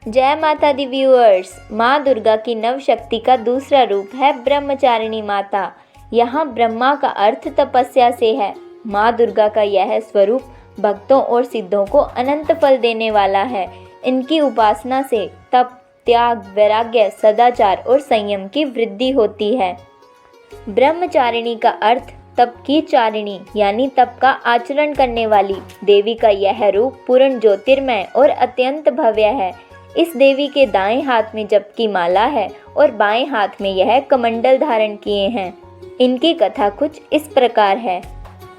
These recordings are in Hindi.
जय माता दी व्यूअर्स। माँ दुर्गा की नव शक्ति का दूसरा रूप है ब्रह्मचारिणी माता। यहाँ ब्रह्मा का अर्थ तपस्या से है। माँ दुर्गा का यह स्वरूप भक्तों और सिद्धों को अनंत फल देने वाला है। इनकी उपासना से तप, त्याग, वैराग्य, सदाचार और संयम की वृद्धि होती है। ब्रह्मचारिणी का अर्थ तप की चारिणी यानी तप का आचरण करने वाली। देवी का यह रूप पूर्ण ज्योतिर्मय और अत्यंत भव्य है। इस देवी के दाएं हाथ में जप की माला है और बाएं हाथ में यह कमंडल धारण किए हैं। इनकी कथा कुछ इस प्रकार है।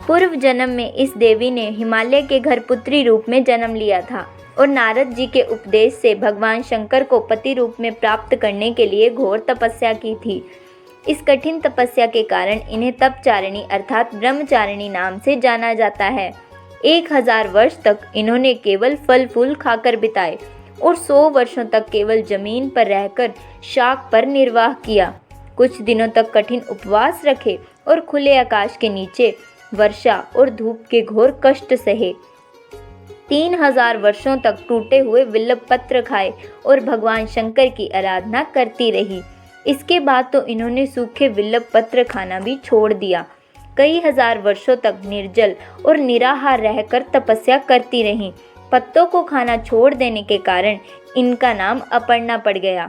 पूर्व जन्म में इस देवी ने हिमालय के घर पुत्री रूप में जन्म लिया था और नारद जी के उपदेश से भगवान शंकर को पति रूप में प्राप्त करने के लिए घोर तपस्या की थी। इस कठिन तपस्या के कारण इन्हें तपचारिणी अर्थात ब्रह्मचारिणी नाम से जाना जाता है। 1000 वर्ष तक इन्होंने केवल फल फूल खाकर बिताए और 100 वर्षों तक केवल जमीन पर रहकर शाक पर निर्वाह किया। कुछ दिनों तक कठिन उपवास रखे और खुले आकाश के नीचे वर्षा और धूप के घोर कष्ट सहे। 3000 वर्षों तक टूटे हुए विल्लव पत्र खाए और भगवान शंकर की आराधना करती रही। इसके बाद तो इन्होंने सूखे विल्लव पत्र खाना भी छोड़ दिया। कई हजार वर्षों तक निर्जल और निराहार रहकर तपस्या करती रहीं। पत्तों को खाना छोड़ देने के कारण इनका नाम अपर्णा पड़ गया।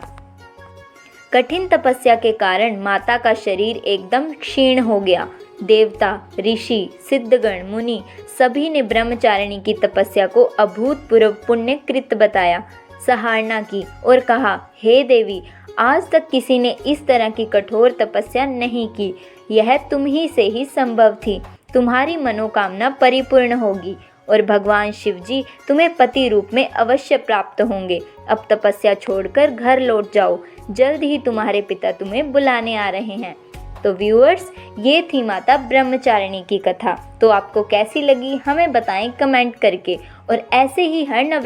कठिन तपस्या के कारण माता का शरीर एकदम क्षीण हो गया। देवता, ऋषि, सिद्धगण, मुनि सभी ने ब्रह्मचारिणी की तपस्या को अभूतपूर्व पुण्यकृत बताया, सराहना की और कहा, हे देवी, आज तक किसी ने इस तरह की कठोर तपस्या नहीं की। यह तुम ही से ही संभव थी। तुम्हारी मनोकामना परिपूर्ण होगी और भगवान शिव जी तुम्हें पति रूप में अवश्य प्राप्त होंगे। अब तपस्या छोड़कर घर लौट जाओ। जल्द ही तुम्हारे पिता तुम्हें बुलाने आ रहे हैं। तो व्यूअर्स, ये थी माता ब्रह्मचारिणी की कथा। तो आपको कैसी लगी हमें बताएं कमेंट करके और ऐसे ही हर नव